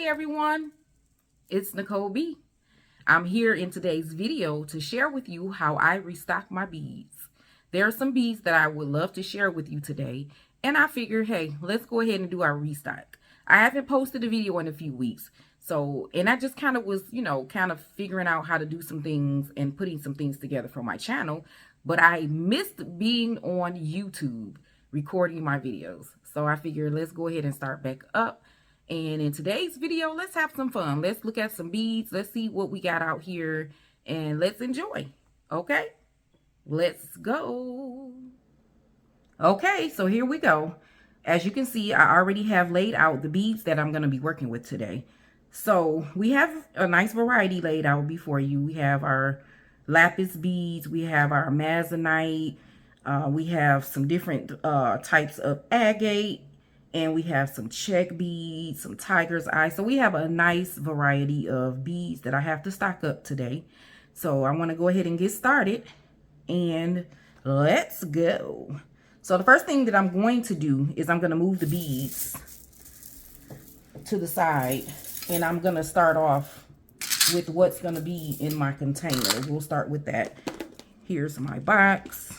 everyone, it's Nicole B. I'm here in today's video to share with you how I restock my beads. There are some beads that I would love to share with you today, and I figured, hey, let's go ahead and do our restock. I haven't posted a video in a few weeks, and I just kind of was, kind of figuring out how to do some things and putting some things together for my channel, but I missed being on YouTube recording my videos. So I figured let's go ahead and start back up. And in today's video, let's have some fun. Let's look at some beads. Let's see what we got out here and let's enjoy. Okay, let's go. Okay, so here we go. As you can see, I already have laid out the beads that I'm going to be working with today. So we have a nice variety laid out before you. We have our lapis beads. We have our amazonite. We have some different types of agate. And we have some check beads, some tiger's eye. So we have a nice variety of beads that I have to stock up today. So I want to go ahead and get started. And let's go. So the first thing that I'm going to do is I'm going to move the beads to the side. And I'm going to start off with what's going to be in my container. We'll start with that. Here's my box.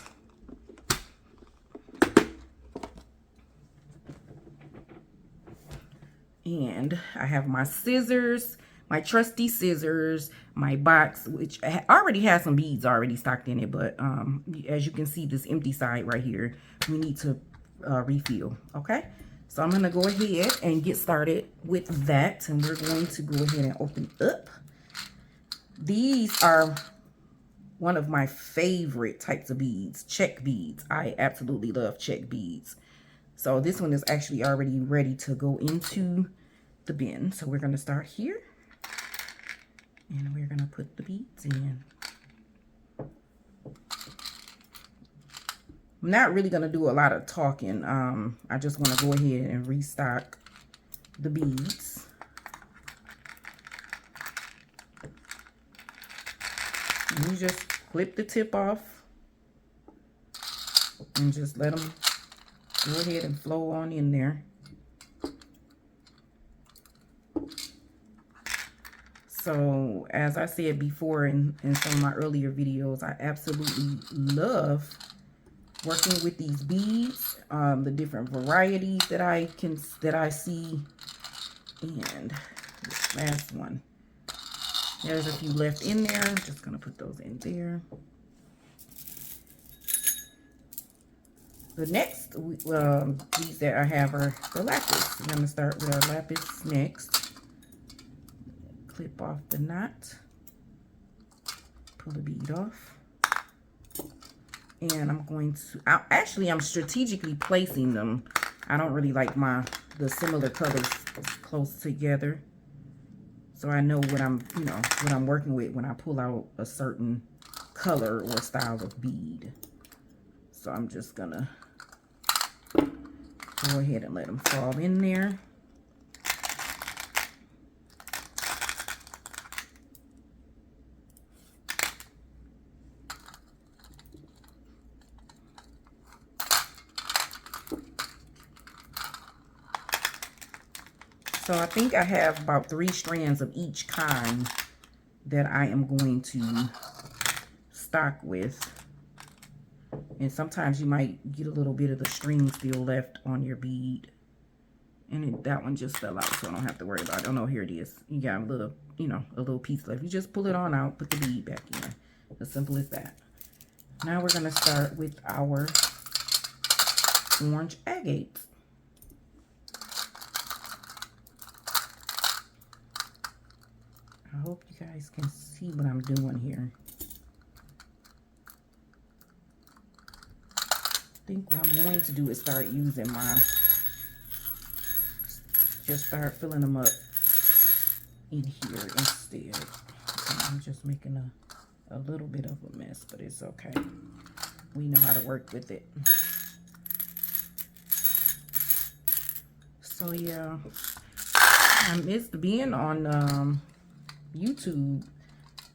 And I have my scissors, my trusty scissors, my box, which already has some beads already stocked in it. But as you can see, this empty side right here, we need to refill. Okay, so I'm going to go ahead and get started with that. And we're going to go ahead and open up. These are one of my favorite types of beads, check beads. I absolutely love check beads. So this one is actually already ready to go into the bin. So we're going to start here. And we're going to put the beads in. I'm not really going to do a lot of talking. I just want to go ahead and restock the beads. And you just clip the tip off. And just let them go ahead and flow on in there. So as I said before in some of my earlier videos, I absolutely love working with these beads, the different varieties that I see. And this last one, there's a few left in there. I'm just gonna put those in there. The next beads that I have are the lapis. I'm going to start with our lapis next. Clip off the knot. Pull the bead off. And I'm going to, I'm strategically placing them. I don't really like the similar colors close together. So I know what I'm working with when I pull out a certain color or style of bead. So I'm just going to go ahead and let them fall in there. So I think I have about 3 strands of each kind that I am going to stock with. And sometimes you might get a little bit of the string still left on your bead. And that one just fell out, so I don't have to worry about it. Oh no, here it is. You got a little, a little piece left. You just pull it on out, put the bead back in. As simple as that. Now we're going to start with our orange agate. I hope you guys can see what I'm doing here. I think what I'm going to do is start using just start filling them up in here instead. And I'm just making a little bit of a mess, but it's okay. We know how to work with it. So yeah, I missed being on YouTube,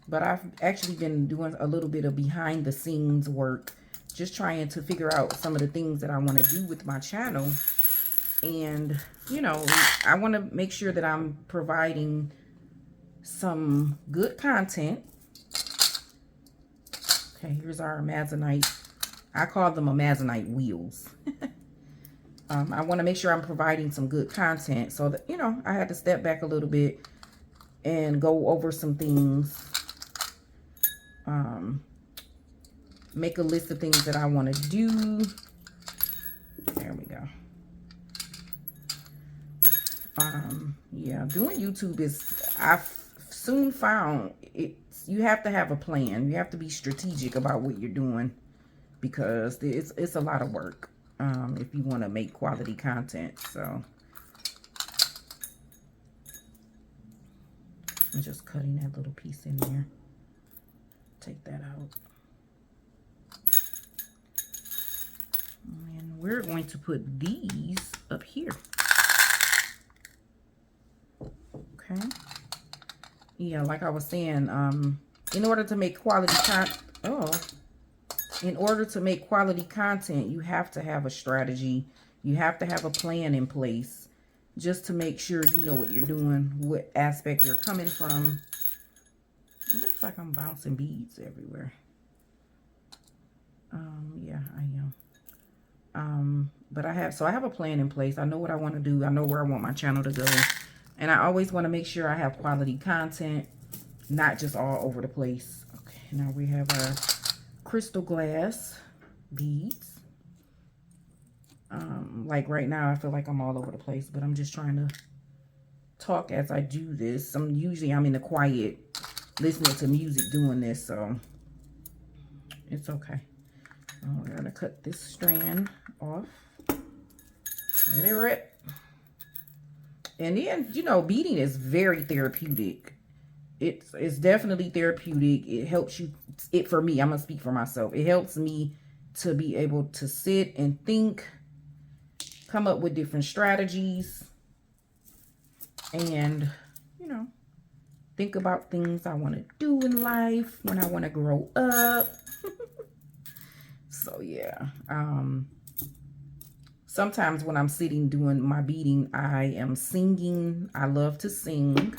but I've actually been doing a little bit of behind the scenes work, just trying to figure out some of the things that I want to do with my channel. And, you know, I want to make sure that I'm providing some good content. Okay, here's our Amazonite. I call them Amazonite wheels. I want to make sure I'm providing some good content, so that, you know, I had to step back a little bit and go over some things. Make a list of things that I want to do. There we go. Yeah, doing YouTube I've soon found you have to have a plan. You have to be strategic about what you're doing, because it's a lot of work if you want to make quality content. So I'm just cutting that little piece in there. Take that out. And we're going to put these up here. Okay. Yeah, like I was saying, in order to make quality content, you have to have a strategy. You have to have a plan in place, just to make sure you know what you're doing, what aspect you're coming from. It looks like I'm bouncing beads everywhere. Yeah, I am. But I have a plan in place. I know what I want to do. I know where I want my channel to go. And I always want to make sure I have quality content, not just all over the place. Okay, now we have our crystal glass beads. Like right now, I feel like I'm all over the place, but I'm just trying to talk as I do this. I'm in the quiet, listening to music doing this, so it's okay. We're gonna cut this strand off. Let it rip. And then, you know, beading is very therapeutic. It's definitely therapeutic. It helps you. For me, I'm gonna speak for myself. It helps me to be able to sit and think, come up with different strategies, and, you know, think about things I want to do in life when I want to grow up. So yeah, sometimes when I'm sitting doing my beading, I am singing. I love to sing.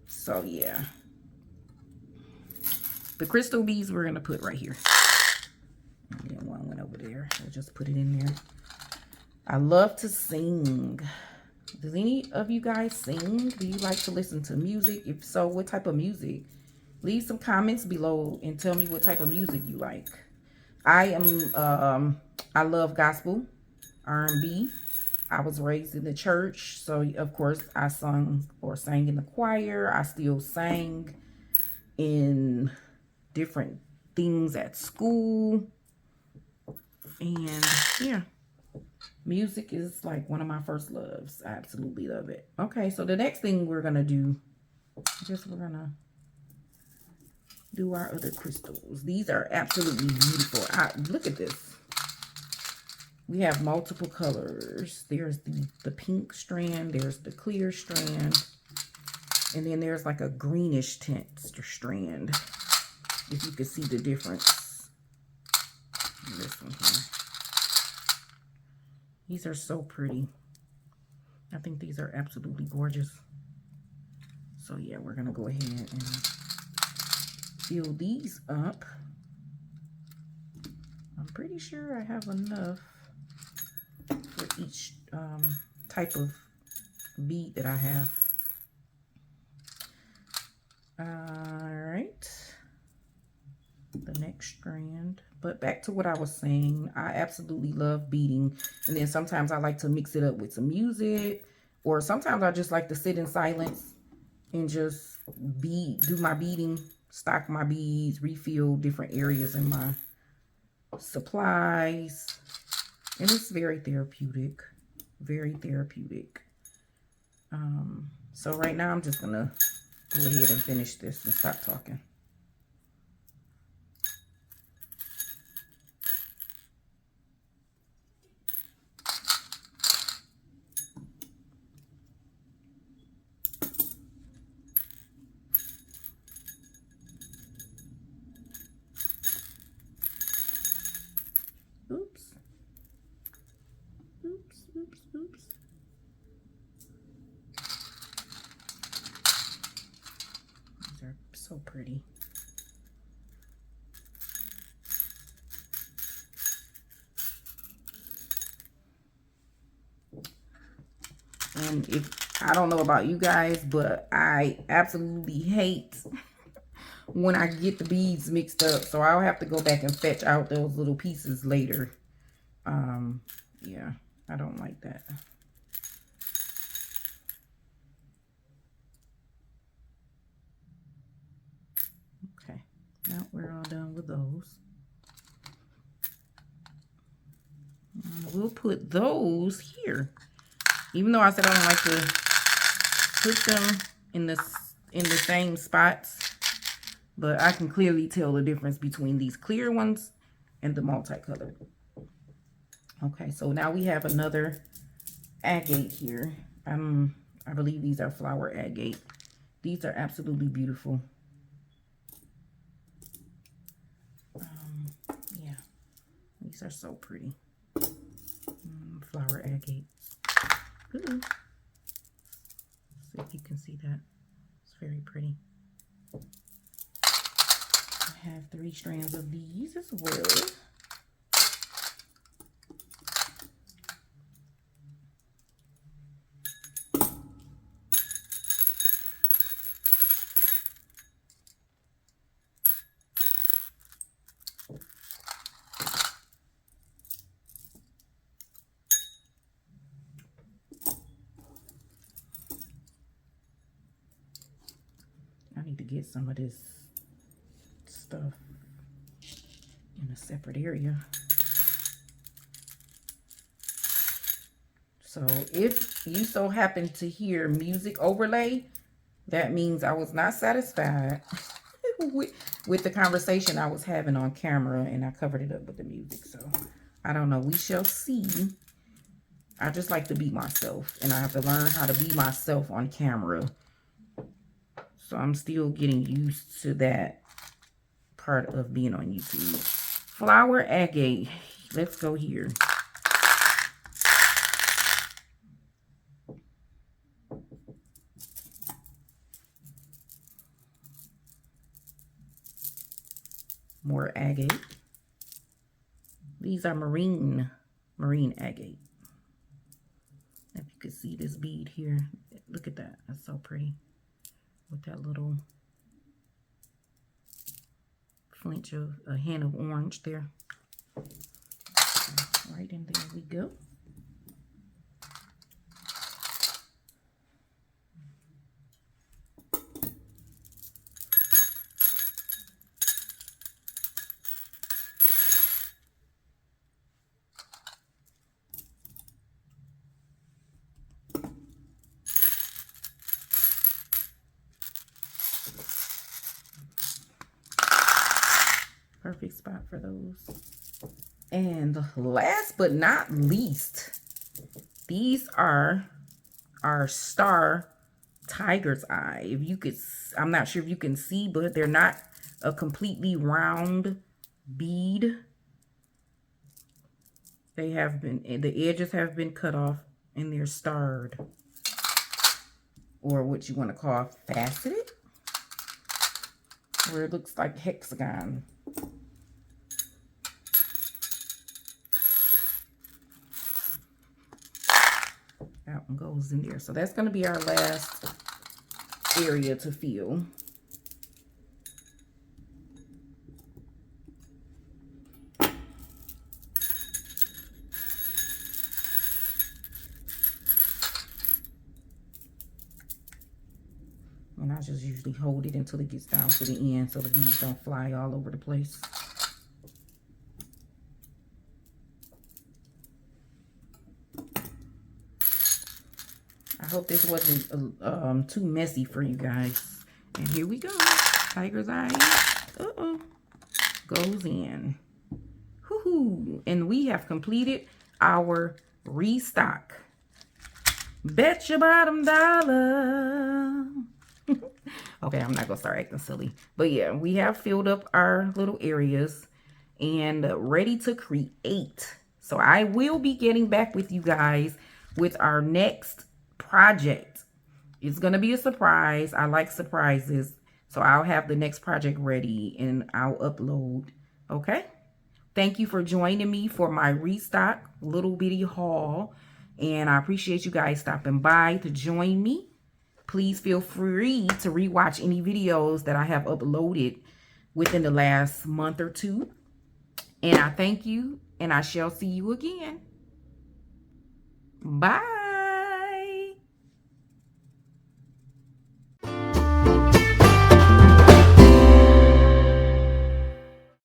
So yeah, the crystal beads we're gonna put right here. And then one went over there. I'll just put it in there. I love to sing. Does any of you guys sing? Do you like to listen to music? If so, what type of music? Leave some comments below and tell me what type of music you like. I love gospel, R&B. I was raised in the church, so of course I sang in the choir. I still sang in different things at school. And yeah, music is like one of my first loves. I absolutely love it. Okay, so the next thing we're gonna do, we're gonna do our other crystals. These are absolutely beautiful. Look at this. We have multiple colors. There's the pink strand. There's the clear strand. And then there's like a greenish tint strand. If you can see the difference. And this one here. These are so pretty. I think these are absolutely gorgeous. So yeah, we're going to go ahead and fill these up. I'm pretty sure I have enough for each type of bead that I have. All right, the next strand. But back to what I was saying, I absolutely love beading. And then sometimes I like to mix it up with some music, or sometimes I just like to sit in silence and just do my beading, stock my beads, refill different areas in my supplies. And it's very therapeutic, very therapeutic. So right now I'm just gonna go ahead and finish this and stop talking. Oops. Oops. oops, oops. These are so pretty. And if I don't know about you guys, but I absolutely hate when I get the beads mixed up. So I'll have to go back and fetch out those little pieces later. Yeah, I don't like that. Okay, now we're all done with those. We'll put those here. Even though I said I don't like to put them in the same spots, but I can clearly tell the difference between these clear ones and the multicolored. Okay, so now we have another agate here. I believe these are flower agate. These are absolutely beautiful. Yeah, these are so pretty. Flower agate. Ooh. See if you can see that. It's very pretty. I have 3 strands of these as well. I need to get some of this stuff in a separate area. So if you so happen to hear music overlay, that means I was not satisfied with the conversation I was having on camera, and I covered it up with the music. So I don't know. We shall see. I just like to be myself, and I have to learn how to be myself on camera. So I'm still getting used to that part of being on YouTube. Flower agate. Let's go here. More agate. These are marine agate. If you can see this bead here, look at that. That's so pretty. With that little flinch of a hint of orange there. Right, and there we go. Perfect spot for those. And last but not least, these are our star tiger's eye. If you could, I'm not sure if you can see, but they're not a completely round bead. They have been, the edges have been cut off, and they're starred, or what you want to call faceted, where it looks like hexagon. That one goes in there. So that's going to be our last area to fill. And I just usually hold it until it gets down to the end so the beads don't fly all over the place. I hope this wasn't too messy for you guys. And here we go. Tiger's eye. Uh-oh. Goes in. Woohoo. And we have completed our restock. Bet your bottom dollar. Okay, I'm not going to start acting silly. But yeah, we have filled up our little areas and ready to create. So I will be getting back with you guys with our next project. It's going to be a surprise. I like surprises. So I'll have the next project ready and I'll upload. Okay? Thank you for joining me for my restock little bitty haul. And I appreciate you guys stopping by to join me. Please feel free to rewatch any videos that I have uploaded within the last month or two. And I thank you, and I shall see you again. Bye.